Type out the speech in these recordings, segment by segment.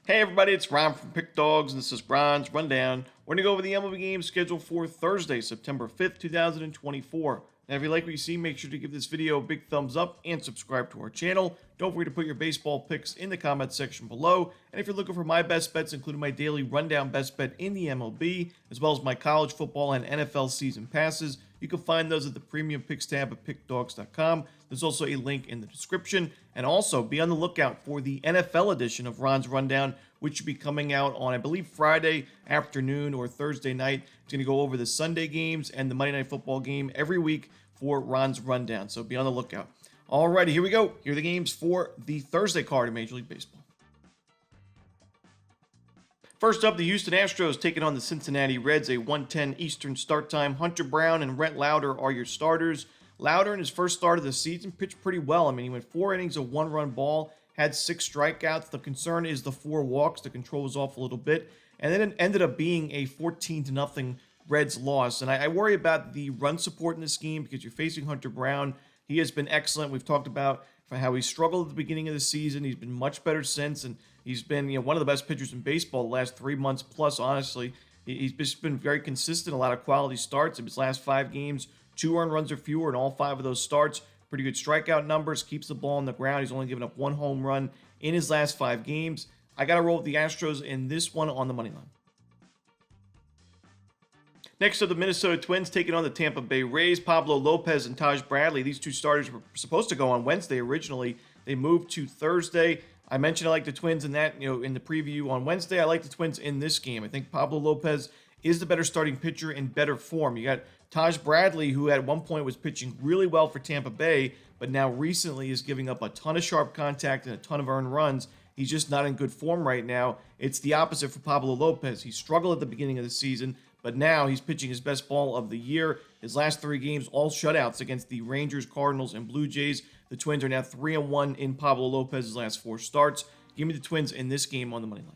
Hey everybody, it's Ron from Pick Dawgz, and this is Ron's Rundown. We're going to go over the MLB games scheduled for Thursday, September 5th, 2024. Now, if you like what you see, make sure to give this video a big thumbs up and subscribe to our channel. Don't forget to put your baseball picks in the comments section below. And if you're looking for my best bets, including my daily rundown best bet in the MLB, as well as my college football and NFL season passes, you can find those at the premium picks tab at pickdawgz.com. There's also a link in the description. And also be on the lookout for the NFL edition of Ron's Rundown, which should be coming out on, I believe, Friday afternoon or Thursday night. It's going to go over the Sunday games and the Monday Night Football game every week for Ron's Rundown. So be on the lookout. Alrighty, here we go. Here are the games for the Thursday card in Major League Baseball. First up, the Houston Astros taking on the Cincinnati Reds, a 1:10 Eastern start time. Hunter Brown and Rhett Lauder are your starters. Lauder, in his first start of the season, pitched pretty well. I mean, he went 4 innings of 1-run ball, had 6 strikeouts. The concern is the 4 walks. The control was off a little bit. And then it ended up being a 14-0 Reds loss. And I worry about the run support in this game because you're facing Hunter Brown. He has been excellent. We've talked about how he struggled at the beginning of the season. He's been much better since, and he's been one of the best pitchers in baseball the last 3 months plus, honestly. He's just been very consistent, a lot of quality starts. In his last 5 games, 2 earned runs or fewer in all 5 of those starts. Pretty good strikeout numbers, keeps the ball on the ground. He's only given up 1 home run in his last 5 games. I got to roll with the Astros in this one on the money line. Next are the Minnesota Twins taking on the Tampa Bay Rays. Pablo Lopez and Taj Bradley. These 2 starters were supposed to go on Wednesday originally. They moved to Thursday. I mentioned I like the Twins in that, in the preview on Wednesday. I like the Twins in this game. I think Pablo Lopez is the better starting pitcher in better form. You got Taj Bradley, who at one point was pitching really well for Tampa Bay, but now recently is giving up a ton of sharp contact and a ton of earned runs. He's just not in good form right now. It's the opposite for Pablo Lopez. He struggled at the beginning of the season, but now he's pitching his best ball of the year. His last 3 games, all shutouts against the Rangers, Cardinals, and Blue Jays. The Twins are now 3-1 in Pablo Lopez's last 4 starts. Give me the Twins in this game on the money line.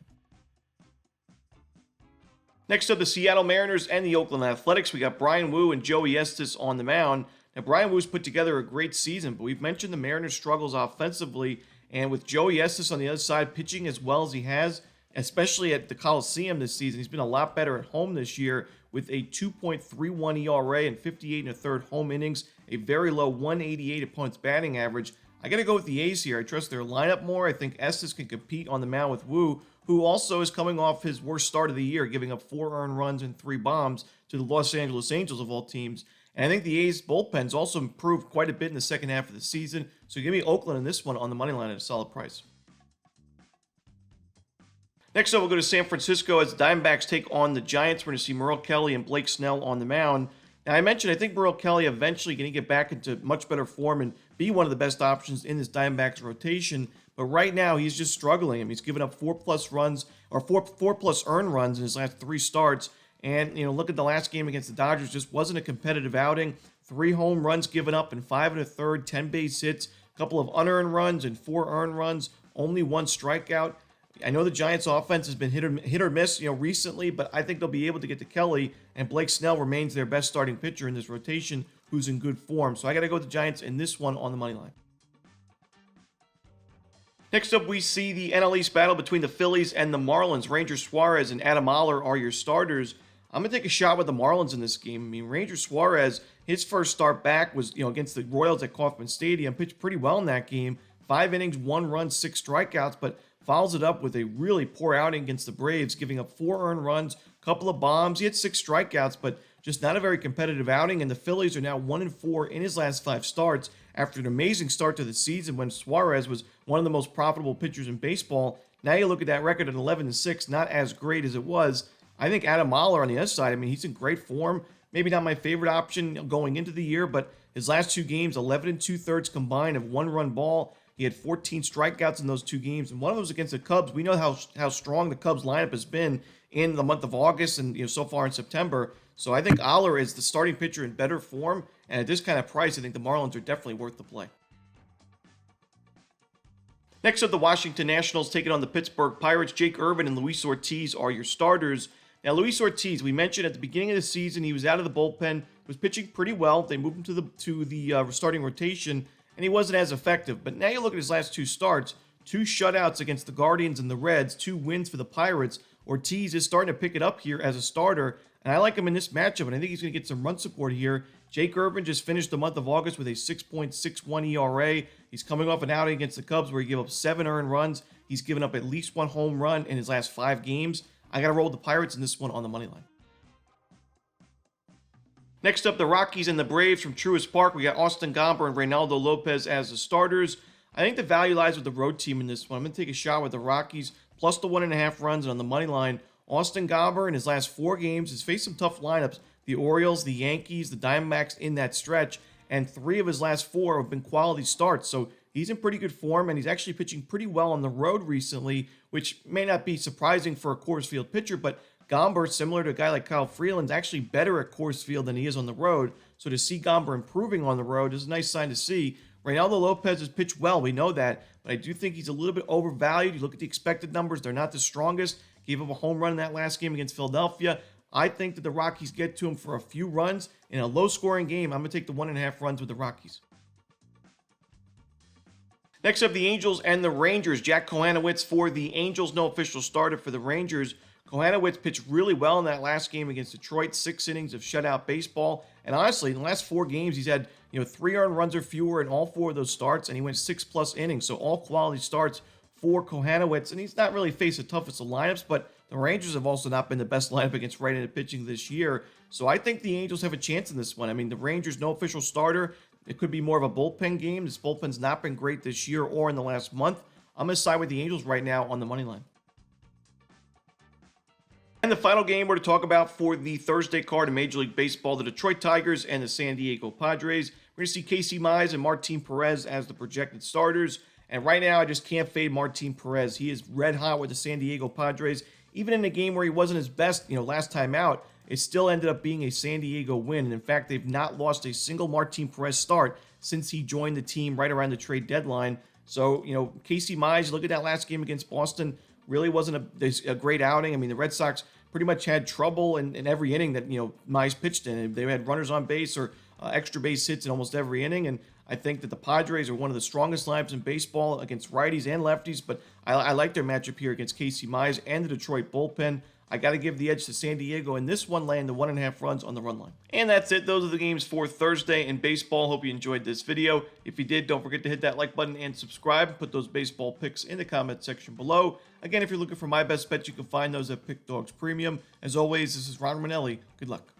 Next up, the Seattle Mariners and the Oakland Athletics. We got Bryan Woo and Joey Estes on the mound. Now, Bryan Woo's put together a great season, but we've mentioned the Mariners' struggles offensively, and with Joey Estes on the other side pitching as well as he has, especially at the Coliseum this season, he's been a lot better at home this year with a 2.31 ERA and 58 1/3 home innings, a very low 188 opponent's batting average. I got to go with the A's here. I trust their lineup more. I think Estes can compete on the mound with Woo, who also is coming off his worst start of the year, giving up 4 earned runs and 3 bombs to the Los Angeles Angels of all teams. And I think the A's bullpen's also improved quite a bit in the second half of the season. So give me Oakland in this one on the money line at a solid price. Next up, we'll go to San Francisco as the Diamondbacks take on the Giants. We're going to see Merrill Kelly and Blake Snell on the mound. Now, I mentioned I think Merrill Kelly eventually going to get back into much better form and be one of the best options in this Diamondbacks rotation. But right now, he's just struggling. I mean, he's given up 4+ runs or 4+ earned runs in his last 3 starts. And, look at the last game against the Dodgers. Just wasn't a competitive outing. 3 home runs given up in 5 1/3, 10 base hits, a couple of unearned runs and 4 earned runs, only 1 strikeout. I know the Giants' offense has been hit or miss, recently, but I think they'll be able to get to Kelly, and Blake Snell remains their best starting pitcher in this rotation, who's in good form. So I got to go with the Giants in this one on the money line. Next up, we see the NL East battle between the Phillies and the Marlins. Ranger Suarez and Adam Oller are your starters. I'm going to take a shot with the Marlins in this game. I mean, Ranger Suarez, his first start back was, against the Royals at Kauffman Stadium, pitched pretty well in that game. 5 innings, 1 run, 6 strikeouts, but follows it up with a really poor outing against the Braves, giving up 4 earned runs, a couple of bombs. He had 6 strikeouts, but just not a very competitive outing. And the Phillies are now 1-4 in his last 5 starts after an amazing start to the season when Suarez was one of the most profitable pitchers in baseball. Now you look at that record at 11-6, not as great as it was. I think Adam Oller on the other side, I mean, he's in great form. Maybe not my favorite option going into the year, but his last 2 games, 11 2/3 combined of 1-run ball. He had 14 strikeouts in those 2 games, and one of them was against the Cubs. We know how strong the Cubs lineup has been in the month of August and so far in September. So I think Oller is the starting pitcher in better form, and at this kind of price, I think the Marlins are definitely worth the play. Next up, the Washington Nationals taking on the Pittsburgh Pirates. Jake Irvin and Luis Ortiz are your starters. Now, Luis Ortiz, we mentioned at the beginning of the season, he was out of the bullpen, was pitching pretty well. They moved him to the starting rotation, and he wasn't as effective. But now you look at his last 2 starts, 2 shutouts against the Guardians and the Reds, 2 wins for the Pirates. Ortiz is starting to pick it up here as a starter, and I like him in this matchup, and I think he's going to get some run support here. Jake Irvin just finished the month of August with a 6.61 ERA. He's coming off an outing against the Cubs where he gave up 7 earned runs. He's given up at least 1 home run in his last 5 games. I got to roll with the Pirates in this one on the money line. Next up, the Rockies and the Braves from Truist Park. We got Austin Gomber and Reynaldo Lopez as the starters. I think the value lies with the road team in this one. I'm going to take a shot with the Rockies plus the 1.5 runs, and on the money line, Austin Gomber in his last 4 games has faced some tough lineups. The Orioles, the Yankees, the Diamondbacks in that stretch, and 3 of his last 4 have been quality starts. So he's in pretty good form, and he's actually pitching pretty well on the road recently, which may not be surprising for a Coors Field pitcher, but Gomber, similar to a guy like Kyle Freeland, is actually better at Coors Field than he is on the road. So to see Gomber improving on the road is a nice sign to see. Reynaldo Lopez has pitched well, we know that, but I do think he's a little bit overvalued. You look at the expected numbers, they're not the strongest. Gave up a home run in that last game against Philadelphia. I think that the Rockies get to him for a few runs. In a low-scoring game, I'm going to take the 1.5 runs with the Rockies. Next up, the Angels and the Rangers. Jack Kohanowitz for the Angels, no official starter for the Rangers. Kohanowitz pitched really well in that last game against Detroit, 6 innings of shutout baseball. And honestly, in the last 4 games, he's had 3 earned runs or fewer in all 4 of those starts, and he went 6+ innings. So all quality starts for Kohanowitz, and he's not really faced the toughest of lineups, but the Rangers have also not been the best lineup against right-handed pitching this year. So I think the Angels have a chance in this one. I mean, the Rangers, no official starter. It could be more of a bullpen game. This bullpen's not been great this year or in the last month. I'm going to side with the Angels right now on the money line. And the final game we're to talk about for the Thursday card in Major League Baseball, the Detroit Tigers and the San Diego Padres. We're going to see Casey Mize and Martin Perez as the projected starters. And right now, I just can't fade Martin Perez. He is red hot with the San Diego Padres. Even in a game where he wasn't his best, last time out, it still ended up being a San Diego win. And in fact, they've not lost a single Martin Perez start since he joined the team right around the trade deadline. So, Casey Mize, look at that last game against Boston, really wasn't a great outing. I mean, the Red Sox pretty much had trouble in every inning that, Mize pitched in. They had runners on base or extra base hits in almost every inning. And I think that the Padres are one of the strongest lineups in baseball against righties and lefties, but I like their matchup here against Casey Mize and the Detroit bullpen. I got to give the edge to San Diego in this one, laying the 1.5 runs on the run line. And that's it. Those are the games for Thursday in baseball. Hope you enjoyed this video. If you did, don't forget to hit that like button and subscribe. Put those baseball picks in the comment section below. Again, if you're looking for my best bets, you can find those at Pick Dawgz Premium. As always, this is Ron Romanelli. Good luck.